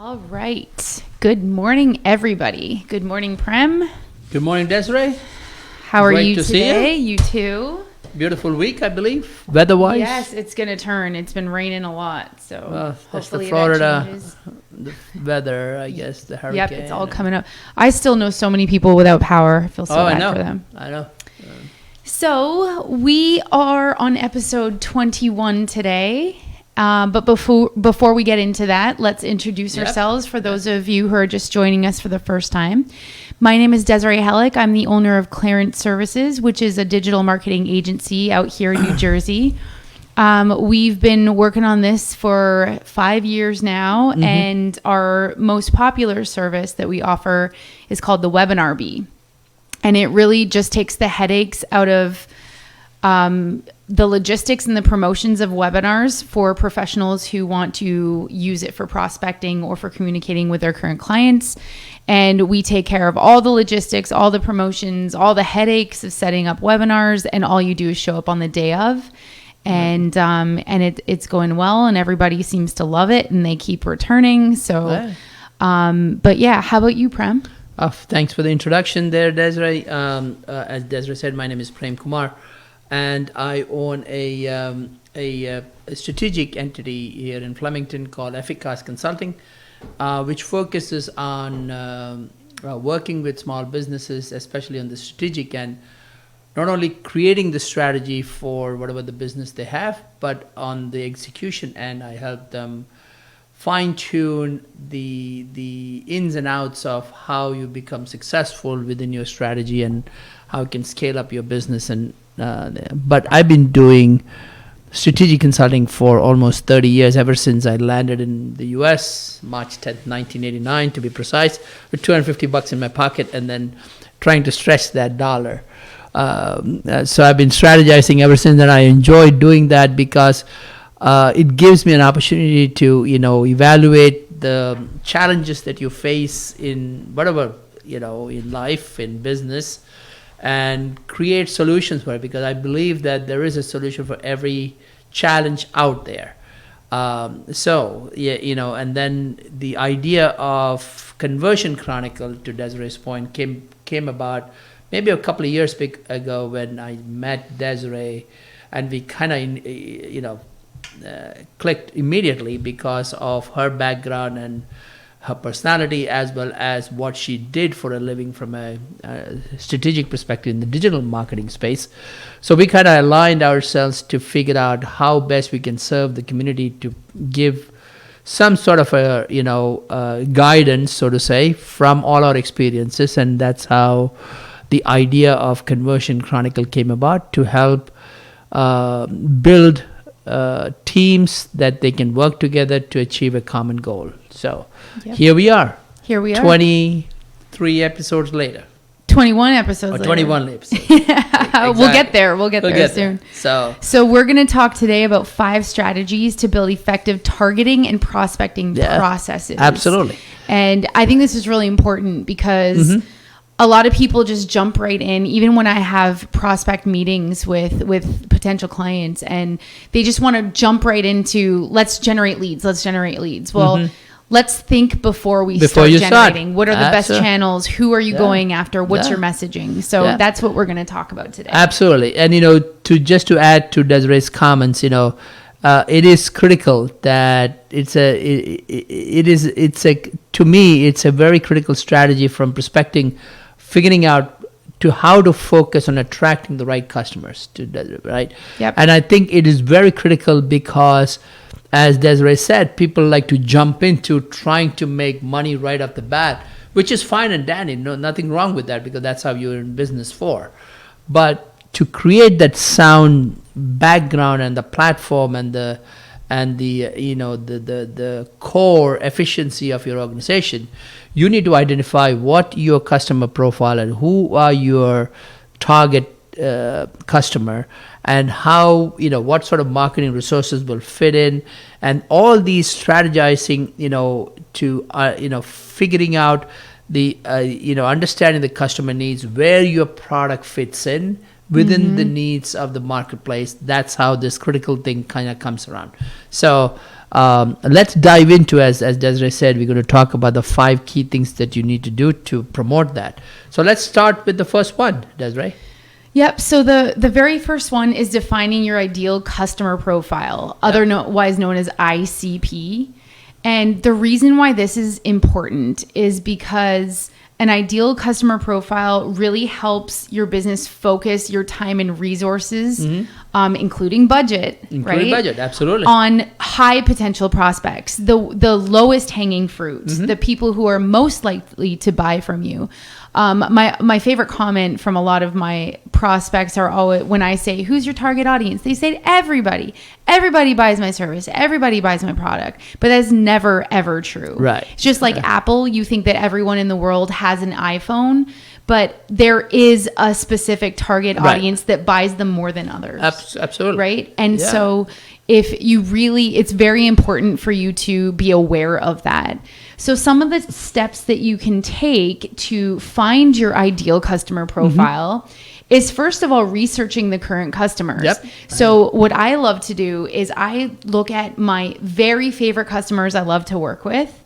All right. Good morning, everybody. Good morning, Prem. Good morning, Desiree. How are Great you to see today? You too. Beautiful week, I believe, weather-wise. Yes, it's going to turn. It's been raining a lot, so That's the hopefully Florida that changes. the weather, I guess, the hurricane. Yep, it's all coming up. I still know so many people without power. I feel so I bad know. for them. I know. So we are on episode 21 today. But before we get into that, let's introduce ourselves for those of you who are just joining us for the first time. My name is Desiree Hellick. I'm the owner of Clarence Services, which is a digital marketing agency out here in New Jersey. We've been working on this for 5 years now, and our most popular service that we offer is called the Webinar Bee. And it really just takes the headaches out of the logistics and the promotions of webinars for professionals who want to use it for prospecting or for communicating with their current clients. And we take care of all the logistics, all the promotions, all the headaches of setting up webinars, and all you do is show up on the day of. And it's going well, and everybody seems to love it, and they keep returning. So, but yeah, how about you, Prem? Thanks for the introduction there, Desiree. As Desiree said, my name is Prem Kumar, and I own a strategic entity here in Flemington called Efficace Consulting, which focuses on working with small businesses, especially on the strategic end, not only creating the strategy for whatever the business they have, but on the execution end, I help them fine-tune the ins and outs of how you become successful within your strategy and how you can scale up your business. And but I've been doing strategic consulting for almost 30 years, ever since I landed in the US, March 10th, 1989 to be precise, with $250 in my pocket, and then trying to stretch that dollar. So I've been strategizing ever since, and I enjoy doing that because it gives me an opportunity to, evaluate the challenges that you face in whatever, in life, in business, and create solutions for it, because I believe that there is a solution for every challenge out there. And then the idea of Conversion Chronicle, to Desiree's point, came about maybe a couple of years ago when I met Desiree, and we kind of, clicked immediately because of her background and her personality, as well as what she did for a living from a strategic perspective in the digital marketing space. So we kind of aligned ourselves to figure out how best we can serve the community, to give some sort of a guidance, so to say, from all our experiences. And that's how the idea of Conversion Chronicle came about, to help build teams that they can work together to achieve a common goal. So here we are. 23 episodes later. 21 episodes later. 21 episodes. Exactly. We'll get there. We'll get there soon. So we're going to talk today about 5 strategies to build effective targeting and prospecting processes. Absolutely. And I think this is really important because a lot of people just jump right in, even when I have prospect meetings with potential clients, and they just want to jump right into, let's generate leads. Well, let's think before we start generating. What are the best channels? Who are you going after? What's your messaging? So that's what we're going to talk about today. Absolutely. And, to add to Desiree's comments, it is critical that to me, it's a very critical strategy from figuring out to how to focus on attracting the right customers to Desiree, right? Yep. And I think it is very critical because, as Desiree said, people like to jump into trying to make money right off the bat, which is fine and dandy. No, nothing wrong with that, because that's how you're in business for. But to create that sound background and the platform and the core efficiency of your organization, you need to identify what your customer profile and who are your target customer, and how, what sort of marketing resources will fit in, and all these strategizing, to figuring out the understanding the customer needs, where your product fits in within the needs of the marketplace. That's how this critical thing kind of comes around. So Let's dive into, as Desiree said, we're going to talk about the 5 key things that you need to do to promote that. So let's start with the first one, Desiree. Yep. So the very first one is defining your ideal customer profile, otherwise known as ICP. And the reason why this is important is because an ideal customer profile really helps your business focus your time and resources, including budget, right? Budget, absolutely. On high potential prospects, the lowest hanging fruit, the people who are most likely to buy from you. My favorite comment from a lot of my prospects are always, when I say, who's your target audience? They say, everybody. Everybody buys my service. Everybody buys my product. But that's never, ever true. Right. It's just like Apple. You think that everyone in the world has an iPhone, but there is a specific target audience that buys them more than others. Absolutely. Right. And so if you really, it's very important for you to be aware of that. So some of the steps that you can take to find your ideal customer profile is, first of all, researching the current customers. Yep. So what I love to do is I look at my very favorite customers I love to work with.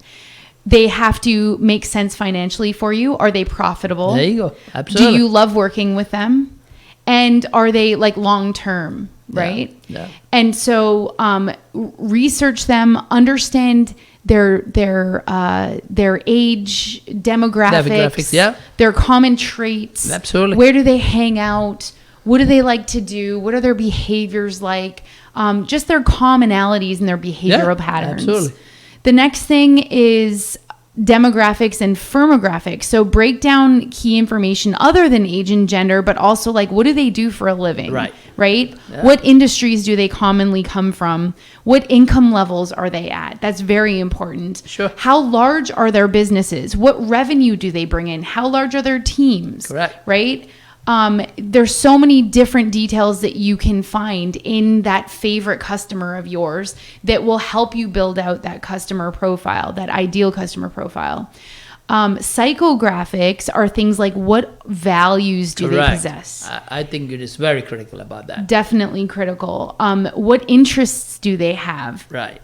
They have to make sense financially for you. Are they profitable? There you go. Absolutely. Do you love working with them? And are they like long-term, right? Yeah. And so research them, understand their age, demographics, their common traits. Absolutely. Where do they hang out? What do they like to do? What are their behaviors like? Just their commonalities and their behavioral patterns. Absolutely. The next thing is demographics and firmographics. So break down key information other than age and gender, but also like, what do they do for a living? Right? Yeah. What industries do they commonly come from? What income levels are they at? That's very important. Sure. How large are their businesses? What revenue do they bring in? How large are their teams? Correct. Right? There's so many different details that you can find in that favorite customer of yours that will help you build out that customer profile, that ideal customer profile. Psychographics are things like, what values do they possess? I think it is very critical about that. Definitely critical. What interests do they have? Right.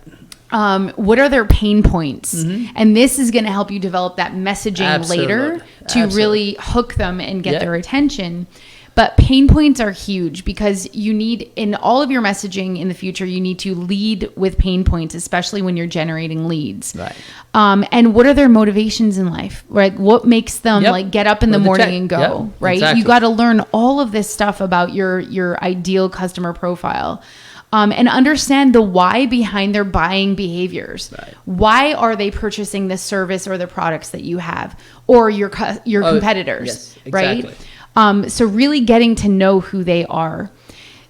What are their pain points? And this is going to help you develop that messaging later to really hook them and get their attention. But pain points are huge because you need, in all of your messaging in the future, you need to lead with pain points, especially when you're generating leads. Right. And what are their motivations in life? Right. What makes them like get up in the morning and go? Right. Exactly. You got to learn all of this stuff about your ideal customer profile. And understand the why behind their buying behaviors. Right. Why are they purchasing the service or the products that you have, or your competitors? Yes, exactly. Right. So really getting to know who they are.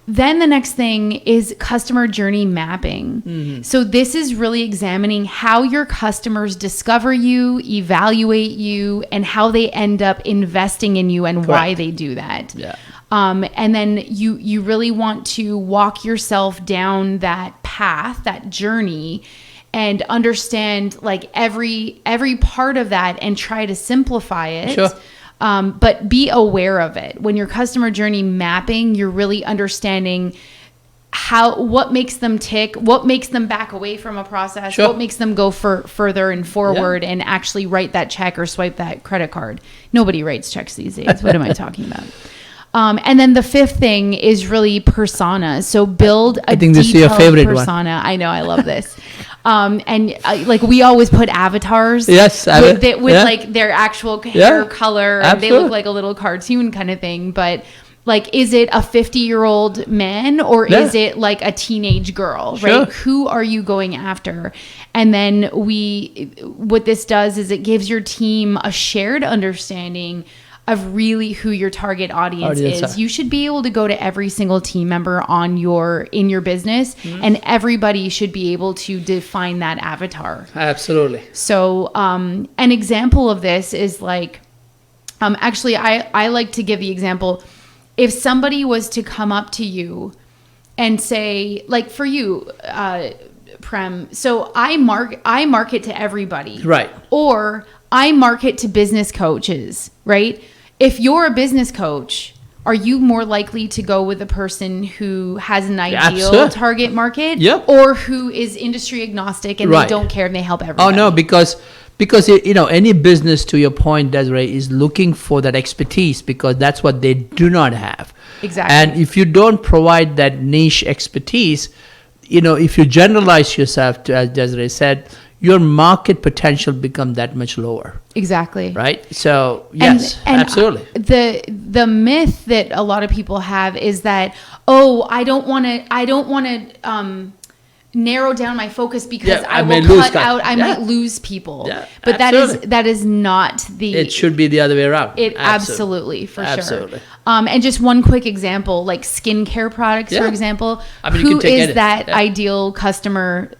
Then the next thing is customer journey mapping. So this is really examining how your customers discover you, evaluate you, and how they end up investing in you and why they do that. Yeah. And then you really want to walk yourself down that path, that journey, and understand like every part of that and try to simplify it. Sure. But be aware of it. When you're customer journey mapping, you're really understanding what makes them tick, what makes them back away from a process, what makes them go further and forward and actually write that check or swipe that credit card. Nobody writes checks these days. What am I talking about? And then the fifth thing is really personas. So build a detailed persona. One. I know, I love this. Like we always put avatars with like their actual hair color, and they look like a little cartoon kind of thing. But like, is it a 50-year-old man or is it like a teenage girl, right? Who are you going after? And then what this does is it gives your team a shared understanding of really who your target audience is. You should be able to go to every single team member in your business, and everybody should be able to define that avatar. Absolutely. So an example of this is like, actually, I like to give the example. If somebody was to come up to you and say, like for you, Prem, so I market to everybody. Right. Or I market to business coaches, right? If you're a business coach, are you more likely to go with a person who has an ideal absolutely. target market, Yep. or who is industry agnostic and Right. they don't care and they help everybody? Oh no, because any business, to your point, Desiree, is looking for that expertise because that's what they do not have. Exactly. And if you don't provide that niche expertise, if you generalize yourself, as Desiree said, your market potential becomes that much lower. Exactly. Right. So yes, and absolutely. The myth that a lot of people have is that, oh, I don't want to narrow down my focus because I will cut out. I might lose people. Yeah, but absolutely. that is not the. It should be the other way around. It absolutely for Absolutely. sure. And just one quick example, like skincare products, for example. I mean, you who can take is that ideal customer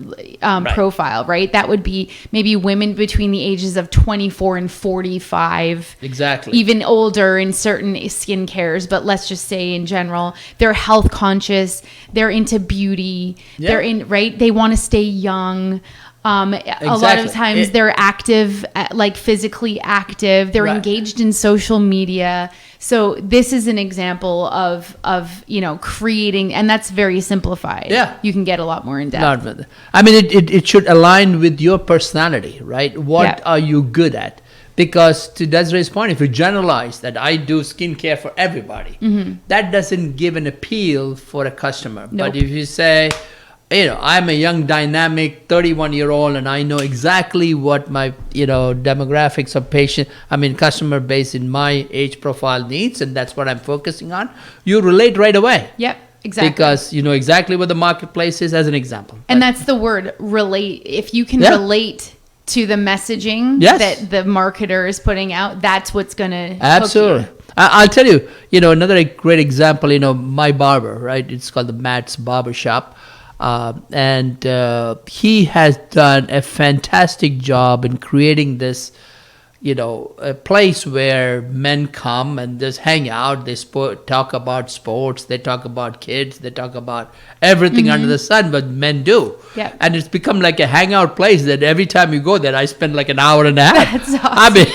profile, right? That would be maybe women between the ages of 24 and 45. Exactly. Even older in certain skincares, but let's just say in general, they're health conscious, they're into beauty, they're in, right? They want to stay young. A lot of times they're active, like physically active. They're engaged in social media. So this is an example of creating, and that's very simplified. Yeah. You can get a lot more in depth. I mean, it should align with your personality, right? What are you good at? Because to Desiree's point, if you generalize that I do skincare for everybody, that doesn't give an appeal for a customer. Nope. But if you say, I'm a young, dynamic 31-year-old, and I know exactly what my, demographics of customer base in my age profile needs, and that's what I'm focusing on, you relate right away. Yep, exactly. Because you know exactly what the marketplace is, as an example. And that's the word, relate. If you can relate to the messaging that the marketer is putting out, that's what's going to absolutely. I'll tell you, another great example, my barber, right? It's called the Matt's Barber Shop. And he has done a fantastic job in creating this, a place where men come and just hang out. They talk about sports, they talk about kids, they talk about everything under the sun, but men do. Yeah. And it's become like a hangout place that every time you go there, I spend like an hour and a half. That's awesome.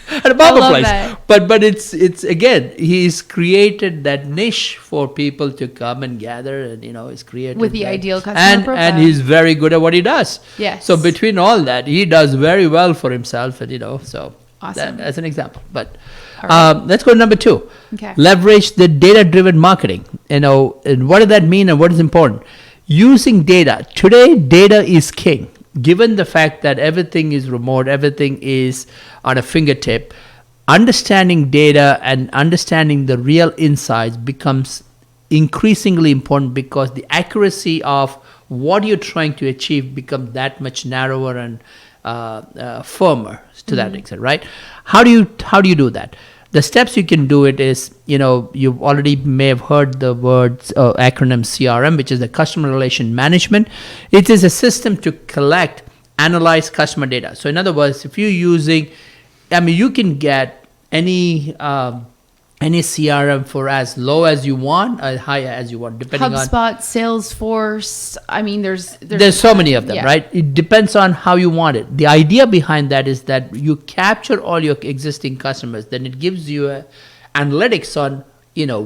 At a barber place. That. But it's again, he's created that niche for people to come and gather, and he's created with the ideal customer profile. And he's very good at what he does. Yes. So between all that, he does very well for himself, and so awesome. As an example. But let's go to number 2. Okay. Leverage the data-driven marketing. And what does that mean, and what is important? Using data. Today, data is king. Given the fact that everything is remote, everything is on a fingertip, understanding data and understanding the real insights becomes increasingly important because the accuracy of what you're trying to achieve becomes that much narrower and firmer to that extent, right? How do you do that? The steps you can do it is, you already may have heard the words acronym CRM, which is the customer relation management. It is a system to collect, analyze customer data. So in other words, if you're using, you can get any CRM for as low as you want, as high as you want, depending on HubSpot, Salesforce. There's so many of them, right? It depends on how you want it. The idea behind that is that you capture all your existing customers, then it gives you analytics on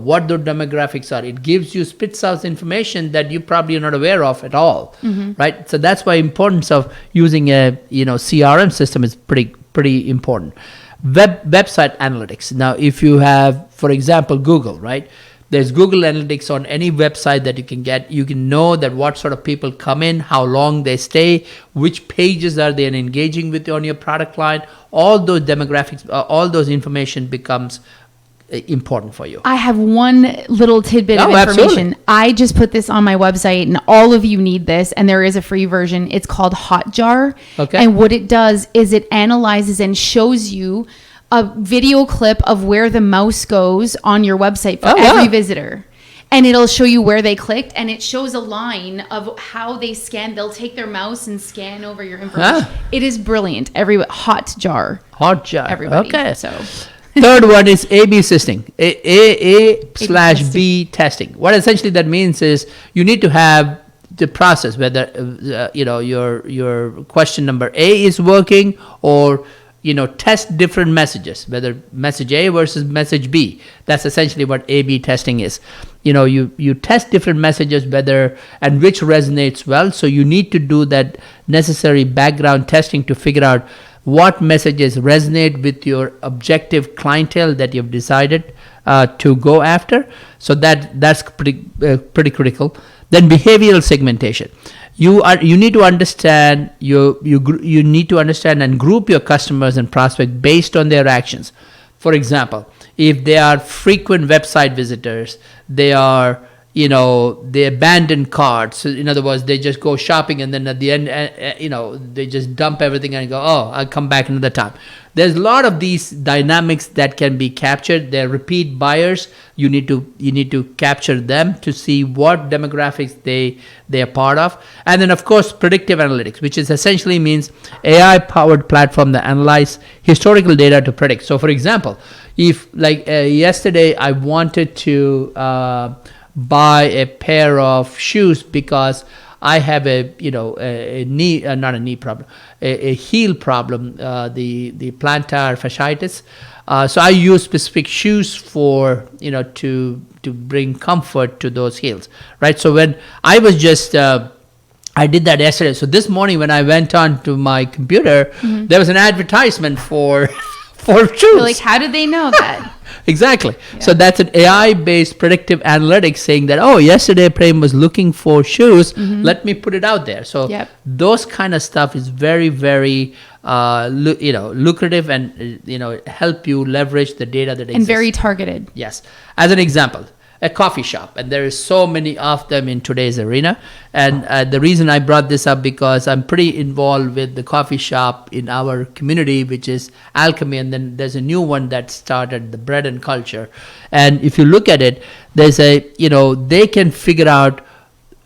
what their demographics are. It gives you, spits out information that you probably are not aware of at all, right? So that's why importance of using a CRM system is pretty important. Website analytics. Now, if you have, for example, Google, right? There's Google Analytics on any website that you can get. You can know that what sort of people come in, how long they stay, which pages are they engaging with on your product line. All those demographics, all those information becomes important for you. I have one little tidbit of information. Absolutely. I just put this on my website, and all of you need this, and there is a free version. It's called Hotjar. Okay. And what it does is it analyzes and shows you a video clip of where the mouse goes on your website for every visitor. And it'll show you where they clicked, and it shows a line of how they scan. They'll take their mouse and scan over your information. It is brilliant. Hotjar. Everybody. Okay. So Third one is A/B testing. A/B testing. What essentially that means is you need to have the process whether your question number A is working, or test different messages, whether message A versus message B. That's essentially what A/B testing is. You test different messages and which resonates well. So you need to do that necessary background testing to figure out what messages resonate with your objective clientele that you've decided to go after. So that's pretty critical. Then behavioral segmentation. You need to understand you need to understand and group your customers and prospects based on their actions. For example, if they are frequent website visitors, they are they abandon carts. So in other words, they just go shopping and then at the end, they just dump everything and go, oh, I'll come back another time. There's a lot of these dynamics that can be captured. They're repeat buyers. You need to capture them to see what demographics they are part of. And then of course, predictive analytics, which is essentially means AI-powered platform that analyze historical data to predict. So for example, if yesterday I wanted to buy a pair of shoes because I have a knee, not a knee problem, a heel problem, the plantar fasciitis. So I use specific shoes for to bring comfort to those heels, right? So when I was just I did that yesterday. So this morning when I went on to my computer, there was an advertisement for shoes. You're like, how did they know that? Exactly. Yeah. So that's an AI-based predictive analytics saying that, oh, yesterday Prem was looking for shoes. Let me put it out there. So those kind of stuff is very, very lucrative and help you leverage the data that exists. And very targeted. Yes. As an example, a coffee shop, and there is so many of them in today's arena. And the reason I brought this up because I'm pretty involved with the coffee shop in our community, which is Alchemy, and then there's a new one that started, the Bread and Culture. And if you look at it, there's they can figure out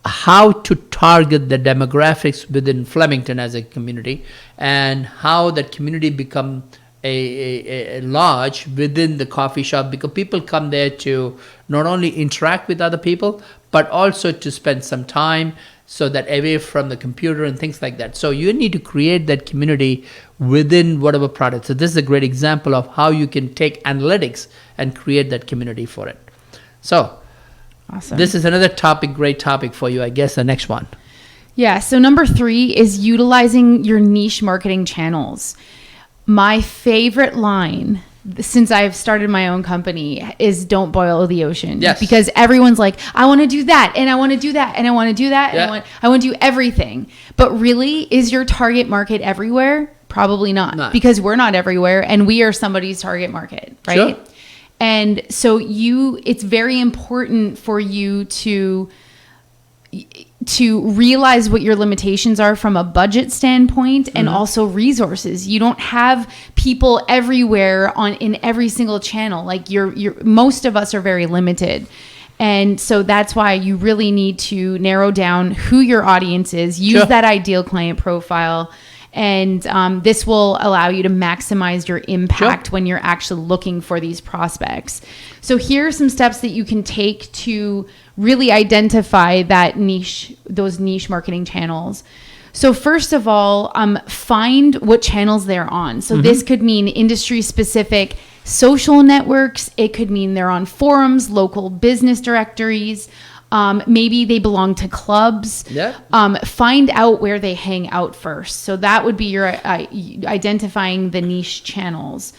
how to target the demographics within Flemington as a community, and how that community become a lodge within the coffee shop, because people come there to not only interact with other people, but also to spend some time so that away from the computer and things like that. So you need to create that community within whatever product. So this is a great example of how you can take analytics and create that community for it. So awesome. This is another great topic for you. I guess the next one. Yeah. So number 3 is utilizing your niche marketing channels. My favorite line since I've started my own company is don't boil the ocean. Yes. Because everyone's like, I want to do that, and I want to do that, and I want to do that, and I want to do everything. But really, is your target market everywhere? Probably not. Because we're not everywhere, and we are somebody's target market, right? Sure. And so it's very important for you to realize what your limitations are from a budget standpoint, and also resources. You don't have people everywhere in every single channel. Like most of us are very limited. And so that's why you really need to narrow down who your audience is, use that ideal client profile, and this will allow you to maximize your impact when you're actually looking for these prospects. So here are some steps that you can take to really identify those niche marketing channels. So first of all, find what channels they're on. So this could mean industry specific social networks. It could mean they're on forums, local business directories. Maybe they belong to clubs. Find out where they hang out first. So that would be your identifying the niche channels.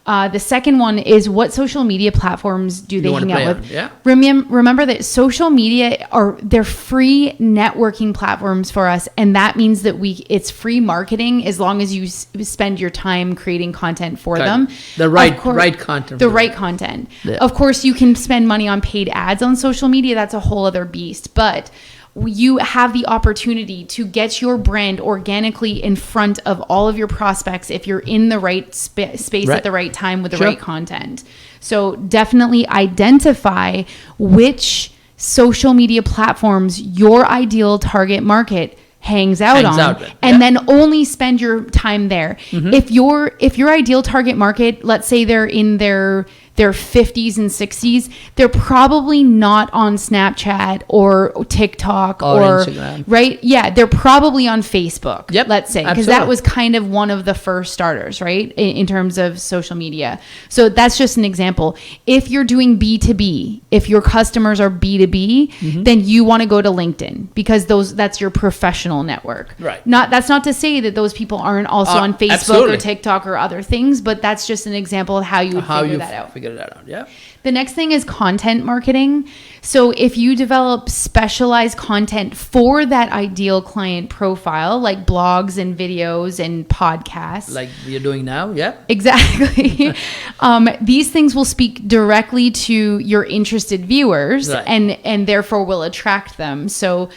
The second one is, what social media platforms do they hang out with? Yeah. Remember that social media they're free networking platforms for us, and that means that it's free marketing as long as you spend your time creating content for them. The right content. The right content. Yeah. Of course, you can spend money on paid ads on social media. That's a whole other beast, but you have the opportunity to get your brand organically in front of all of your prospects if you're in the right space at the right time with the right content. So definitely identify which social media platforms your ideal target market hangs out on, and then only spend your time there. If your ideal target market, let's say they're in their their 50s and 60s, they're probably not on Snapchat or TikTok or Instagram. Right? Yeah, they're probably on Facebook, Yep, let's say, because that was kind of one of the first starters, right? In terms of social media. So that's just an example. If you're doing B2B, if your customers are B2B, then you want to go to LinkedIn because that's your professional network. Right. That's not to say that those people aren't also on Facebook absolutely. or TikTok or other things, but that's just an example of how you would figure that out. Figure that out, yeah. The next thing is content marketing. So if you develop specialized content for that ideal client profile, like blogs and videos and podcasts. Like you're doing now, yeah. Exactly. These things will speak directly to your interested viewers, right. and therefore will attract them. So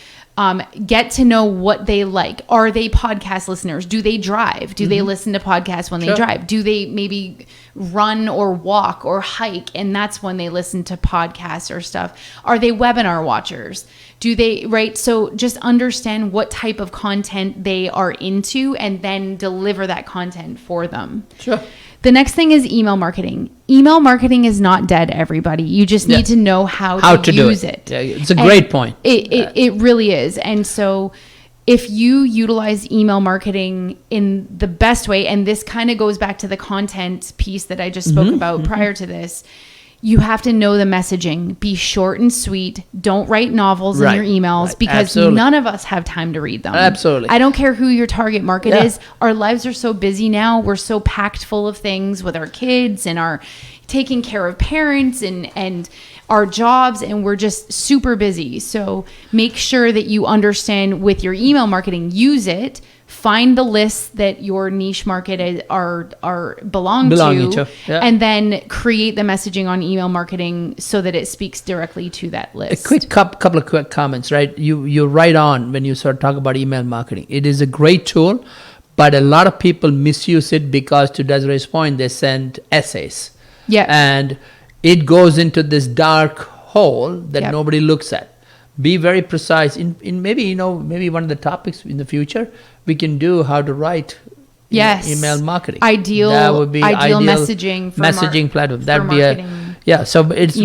get to know what they like. Are they podcast listeners? Do they drive? Do they listen to podcasts when they drive? Do they maybe run or walk or hike, and that's when they listen to podcasts or stuff? Are they webinar watchers? Do they, right? So just understand what type of content they are into and then deliver that content for them. Sure. The next thing is email marketing. Email marketing is not dead, everybody. You just need to know how to use it. Yeah, it's a great point. It really is. And so if you utilize email marketing in the best way, and this kind of goes back to the content piece that I just spoke about prior to this, you have to know the messaging. Be short and sweet. Don't write novels in your emails because none of us have time to read them. Absolutely. I don't care who your target market is. Our lives are so busy now. We're so packed full of things with our kids and our taking care of parents and our jobs, and we're just super busy. So make sure that you understand with your email marketing, use it. Find the lists that your niche market belong to. And then create the messaging on email marketing so that it speaks directly to that list. A quick couple of quick comments, right? You're right on when you sort of talk about email marketing. It is a great tool, but a lot of people misuse it because, to Desiree's point, they send essays. Yeah. And it goes into this dark hole that nobody looks at. Be very precise in maybe one of the topics in the future we can do how to write email marketing. That would be ideal messaging platform. That'd be so it's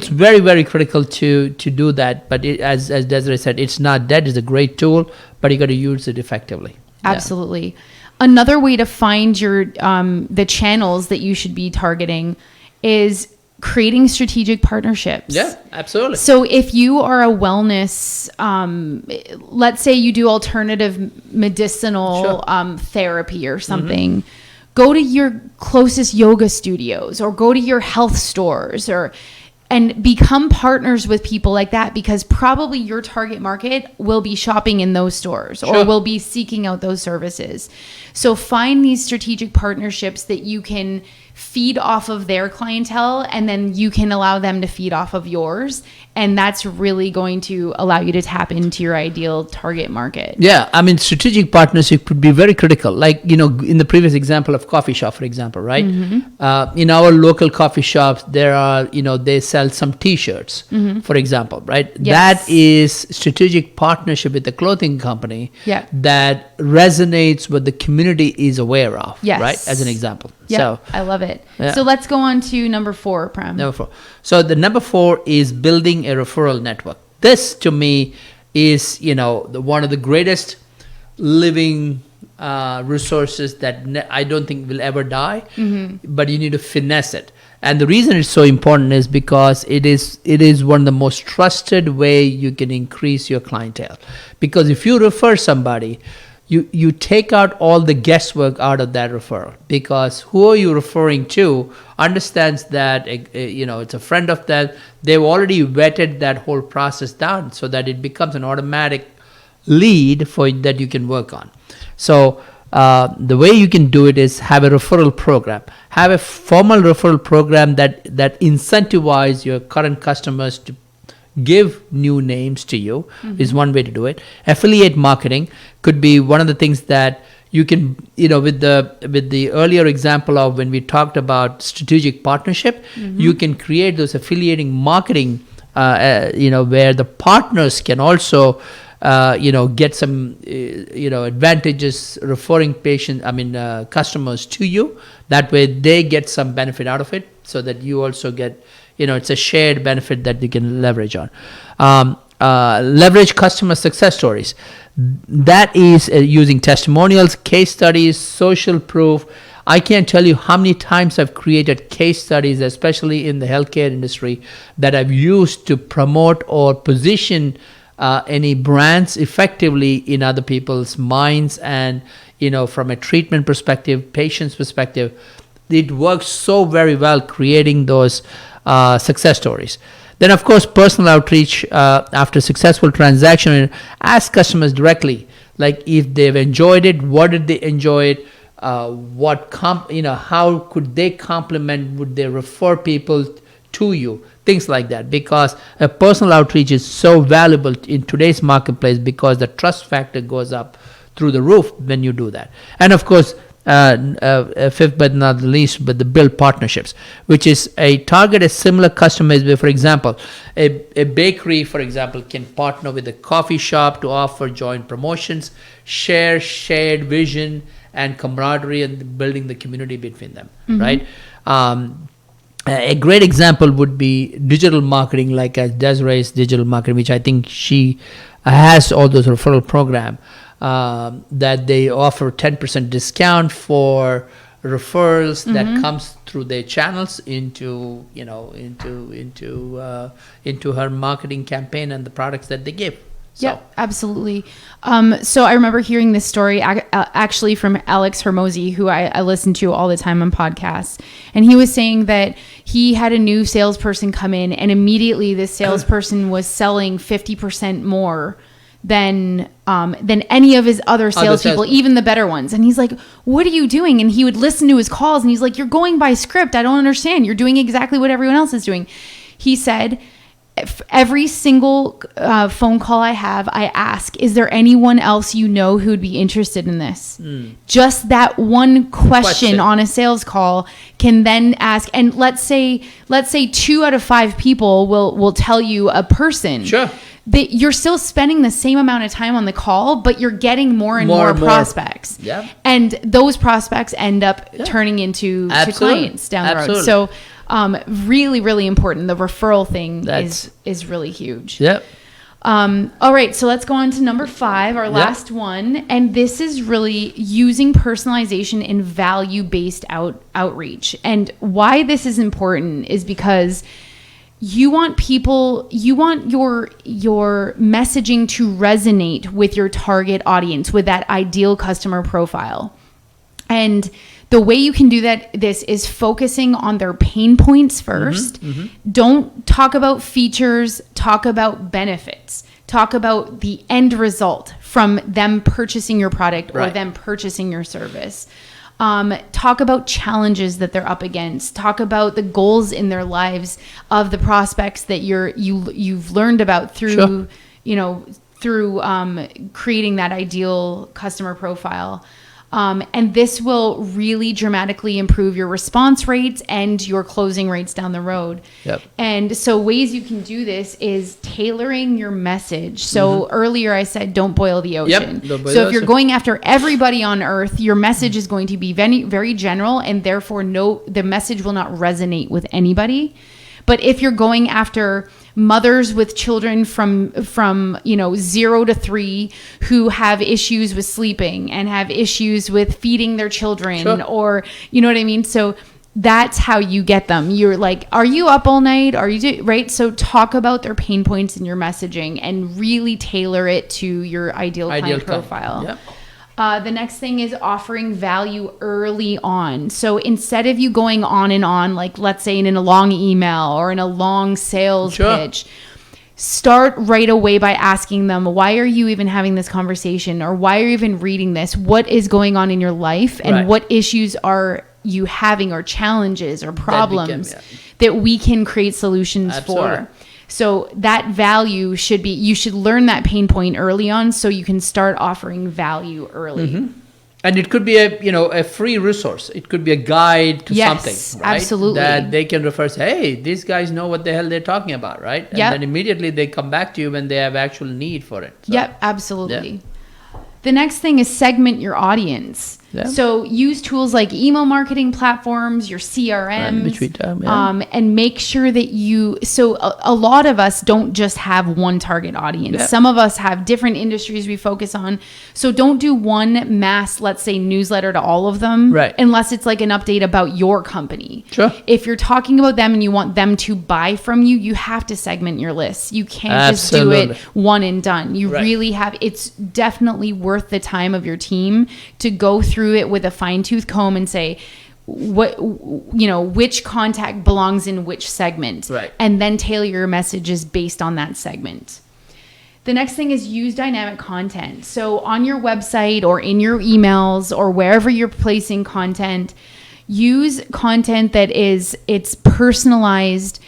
very very critical to do that. But as Desiree said, it's not dead. It's a great tool, but you got to use it effectively. Absolutely. Another way to find your the channels that you should be targeting is creating strategic partnerships. Yeah, absolutely. So if you are a wellness, let's say you do alternative medicinal therapy or something, go to your closest yoga studios or go to your health stores and become partners with people like that, because probably your target market will be shopping in those stores or will be seeking out those services. So find these strategic partnerships that you can feed off of their clientele, and then you can allow them to feed off of yours. And that's really going to allow you to tap into your ideal target market. Yeah. I mean, strategic partnership could be very critical. Like, in the previous example of coffee shop, for example, right? In our local coffee shops, there are, they sell some T-shirts, for example, right? Yes. That is strategic partnership with the clothing company that resonates what the community is aware of, right? As an example. Yeah, so, I love it. Yeah. So let's go on to number 4, Prem. Number 4. So the number 4 is building a referral network. This, to me, is one of the greatest living resources that I don't think will ever die. But you need to finesse it. And the reason it's so important is because it is one of the most trusted way you can increase your clientele. Because if you refer somebody, you take out all the guesswork out of that referral, because who are you referring to understands that it's a friend of that. They've already vetted that whole process down so that it becomes an automatic lead that you can work on. So the way you can do it is have a referral program. Have a formal referral program that incentivize your current customers to give new names to you is one way to do it. Affiliate marketing could be one of the things that you can, with the earlier example of when we talked about strategic partnership, you can create those affiliating marketing, where the partners can also get some advantages referring customers to you. That way they get some benefit out of it, so that you also get, it's a shared benefit that you can leverage on. Leverage customer success stories. That is using testimonials, case studies, social proof. I can't tell you how many times I've created case studies, especially in the healthcare industry, that I've used to promote or position any brands effectively in other people's minds. And, from a treatment perspective, patient's perspective, it works so very well creating those success stories. Then, of course, personal outreach after successful transaction. Ask customers directly, like if they've enjoyed it, what did they enjoy it, how could they complement, would they refer people to you, things like that. Because a personal outreach is so valuable in today's marketplace, because the trust factor goes up through the roof when you do that. And of course, fifth but not least, but the build partnerships, which is a target a similar customers. For example, a bakery, for example, can partner with a coffee shop to offer joint promotions, shared vision and camaraderie, and building the community between them, right? A great example would be digital marketing, like Desiree's digital marketing, which I think she has all those referral program. That they offer 10% discount for referrals that comes through their channels into her marketing campaign and the products that they give. So. Yeah, absolutely. So I remember hearing this story actually from Alex Hermosi, who I listen to all the time on podcasts. And he was saying that he had a new salesperson come in, and immediately this salesperson was selling 50% more than any of his other salespeople, even the better ones. And he's like, what are you doing? And he would listen to his calls, and he's like, you're going by script. I don't understand. You're doing exactly what everyone else is doing. He said, every single phone call I have, I ask, is there anyone else you know who'd be interested in this? Just that one question on a sales call can then ask. And let's say 2 out of 5 people will tell you a person. Sure. That you're still spending the same amount of time on the call, but you're getting more and more prospects. Yeah. And those prospects end up turning into to clients down the road. So really, really important. The referral thing is really huge. Yep. All right, so let's go on to number 5, our last one. And this is really using personalization and value-based outreach. And why this is important is because you want your messaging to resonate with your target audience, with that ideal customer profile. And the way you can do this is focusing on their pain points first. Don't talk about features, talk about benefits. Talk about the end result from them purchasing your product or them purchasing your service. Talk about challenges that they're up against. Talk about the goals in their lives of the prospects that you've learned about through creating that ideal customer profile. And this will really dramatically improve your response rates and your closing rates down the road. Yep. And so ways you can do this is tailoring your message. So earlier I said, don't boil the ocean. So if you're going after everybody on earth, your message is going to be very, very general, and therefore the message will not resonate with anybody. But if you're going after mothers with children from 0 to 3 who have issues with sleeping and have issues with feeding their children, or you know what I mean? So that's how you get them. You're like, are you up all night? Are you right? So talk about their pain points in your messaging and really tailor it to your ideal client profile. Yep. The next thing is offering value early on. So instead of you going on and on, like let's say in a long email or in a long sales pitch, start right away by asking them, why are you even having this conversation? Or why are you even reading this? What is going on in your life? And what issues are you having, or challenges or problems that we can create solutions for? So that value you should learn that pain point early on, so you can start offering value early. And it could be a free resource. It could be a guide to something, right? Absolutely. That they can refer, say, hey, these guys know what the hell they're talking about, right? And then immediately they come back to you when they have actual need for it. So, yep, absolutely. Yeah. The next thing is segment your audience. Yeah. So use tools like email marketing platforms, your CRMs, which we do, and make sure that a lot of us don't just have one target audience. Yeah. Some of us have different industries we focus on. So don't do one mass, let's say, newsletter to all of them, right, unless it's like an update about your company. Sure. If you're talking about them and you want them to buy from you, you have to segment your list. You can't just do it one and done. You really have, it's definitely worth the time of your team to go through it with a fine-tooth comb and say which contact belongs in which segment, right, and then tailor your messages based on that segment. The next thing is use dynamic content. So on your website or in your emails or wherever you're placing content, use content that it's personalized,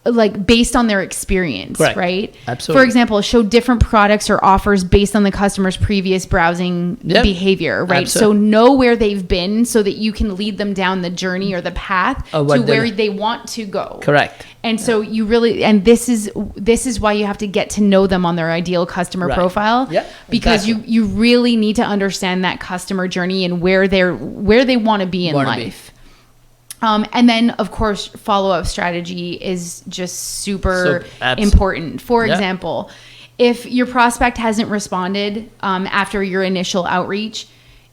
like based on their experience, right? Absolutely. For example, show different products or offers based on the customer's previous browsing behavior, right? Absolutely. So know where they've been so that you can lead them down the journey or the path to where they want to go. Correct. And so you really, and this is why you have to get to know them on their ideal customer profile, because you really need to understand that customer journey and where they want to be in life. And then, of course, follow-up strategy is just super important. For example, if your prospect hasn't responded after your initial outreach,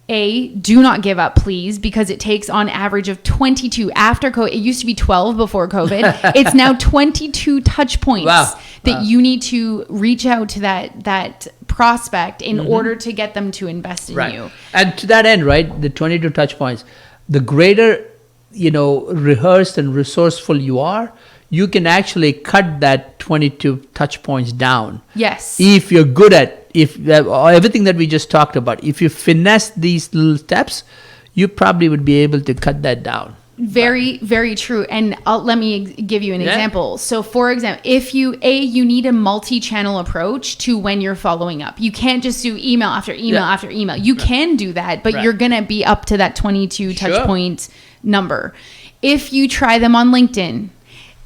do not give up, please, because it takes on average of 22 after COVID. It used to be 12 before COVID. It's now 22 touch points that you need to reach out to that prospect in order to get them to invest in you. And to that end, right, the 22 touch points, the greater rehearsed and resourceful you are, you can actually cut that 22 touch points down. Yes. If you're good at, everything that we just talked about, if you finesse these little steps, you probably would be able to cut that down. Very, very true. And let me give you an example. So for example, if you need a multi-channel approach to when you're following up. You can't just do email after email after email. You can do that, but you're going to be up to that 22 touch point number. If you try them on LinkedIn,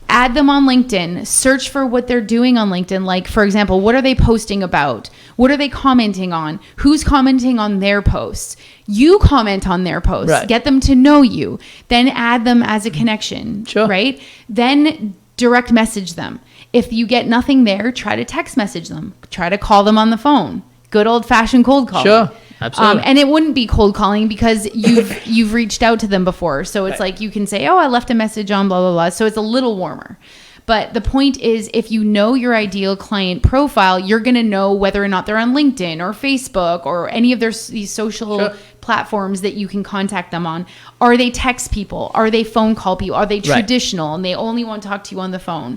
add them on LinkedIn, search for what they're doing on LinkedIn. Like, for example, what are they posting about? What are they commenting on? Who's commenting on their posts? You comment on their posts, get them to know you, then add them as a connection, right? Then direct message them. If you get nothing there, try to text message them, try to call them on the phone. Good old fashioned cold calling. Sure. Absolutely. And it wouldn't be cold calling because you've reached out to them before. So it's like you can say, oh, I left a message on blah, blah, blah. So it's a little warmer. But the point is, if you know your ideal client profile, you're going to know whether or not they're on LinkedIn or Facebook or any of these social platforms that you can contact them on. Are they text people? Are they phone call people? Are they traditional and they only want to talk to you on the phone?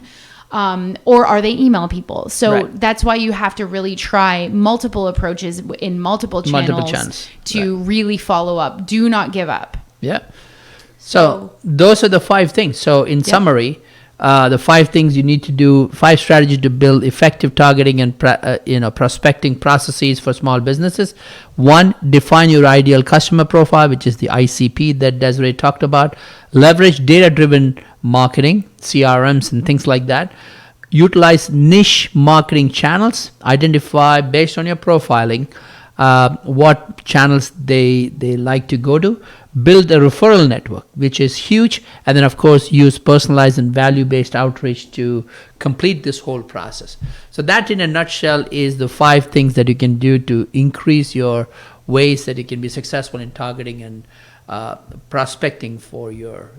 Or are they email people? So that's why you have to really try multiple approaches in multiple channels to really follow up. Do not give up. Yeah. So those are the 5 things. So in summary, the 5 things you need to do, 5 strategies to build effective targeting and prospecting processes for small businesses. 1, define your ideal customer profile, which is the ICP that Desiree talked about. Leverage data-driven marketing, CRMs and things like that. Utilize niche marketing channels. Identify based on your profiling what channels they like to go to. Build a referral network, which is huge. And then, of course, use personalized and value-based outreach to complete this whole process. So that, in a nutshell, is the 5 things that you can do to increase your ways that you can be successful in targeting and prospecting for your,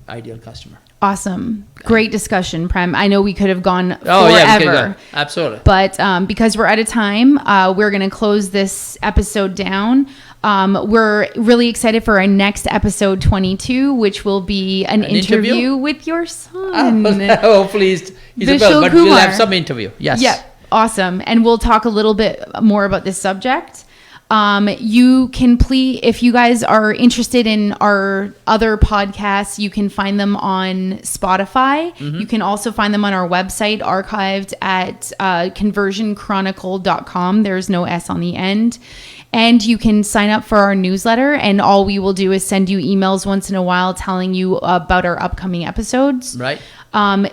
ideal customer. Awesome. Great discussion, Prem. I know we could have gone forever. Oh, yeah, we could go. Absolutely. But because we're out of time, we're going to close this episode down. We're really excited for our next episode 22, which will be an interview with your son. Hopefully he's Vishal but Kumar. we'll have some interview. Yes. Yeah. Awesome. And we'll talk a little bit more about this subject. You can please, if you guys are interested in our other podcasts, you can find them on Spotify. You can also find them on our website, archived at conversionchronicle.com. There's no S on the end. And you can sign up for our newsletter, and all we will do is send you emails once in a while telling you about our upcoming episodes. Right.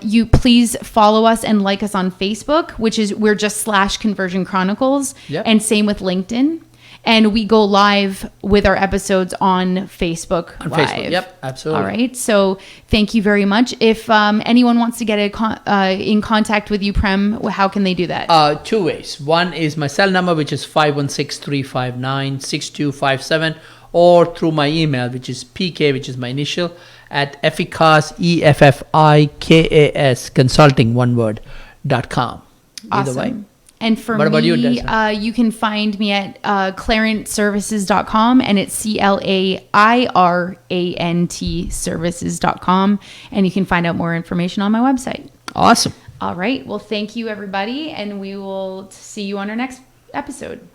You please follow us and like us on Facebook, which is we're just /Conversion Chronicles. Yep. And same with LinkedIn. And we go live with our episodes on Facebook Live. Facebook. Yep, absolutely. All right. So thank you very much. If anyone wants to get in contact with you, Prem, how can they do that? 2 ways. One is my cell number, which is 516-359-6257, or through my email, which is PK, which is my initial, at efficas, EFFIKAS, consulting, one word, .com. Either Awesome. way. And for What about me, you, Desna? you can find me at clarantservices.com, and it's CLAIRANT services.com. And you can find out more information on my website. Awesome. All right. Well, thank you, everybody. And we will see you on our next episode.